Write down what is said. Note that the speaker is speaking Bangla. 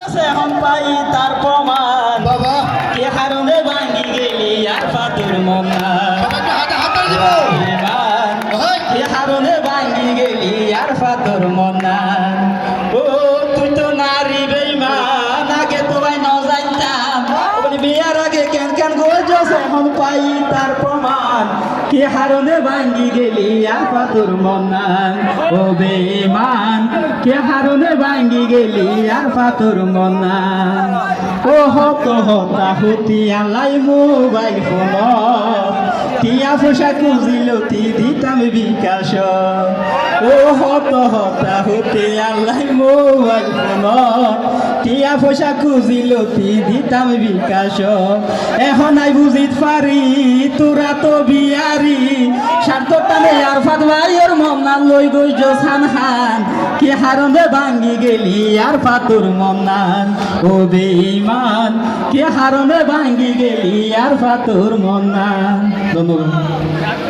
এখন পাই তার প্রমাণ বাবা কে কারণে ভাঙ্গি গেলি আর ফাতুর মনা সবাইকে হাতে হাত ধরে দিব ওই, কে কারণে ভাঙ্গি গেলি আর ফাতুর মনা ও তুই তো নারী বেইমান আগে তো ভাই ন যাইতাম বলি বিয়ার আগে কেন কেন গোজস এখন পাই তার প্রমাণ কে কারণে ভাঙ্গি গেলি আর ফাতুর মনা ও বেইমান কে কারণে ভাঙ্গি গেলি আর ফাতুর মনা ও হত হতা হতি আলাই মোবাইল ফোন টিয়া ফসা খুঁজিল তি দিতাম বিকাশ ও হত হতা হতি আলাই মোবাইল ফোন টিয়া ফসা খুঁজিল তি দিতাম বিকাশ এখন আই বুঝিত পারি তোরা তো বিয়ারি স্বার্থ টানে আর ফাত ভাইয়ের মনা লই গই জসান খান কি হারণে ভাঙ্গি গেলি আর ফাতুর মনান ও বেঈমান কি হারণে ভাঙ্গি গেলি আর ফাতুর মনান ধন্যবাদ।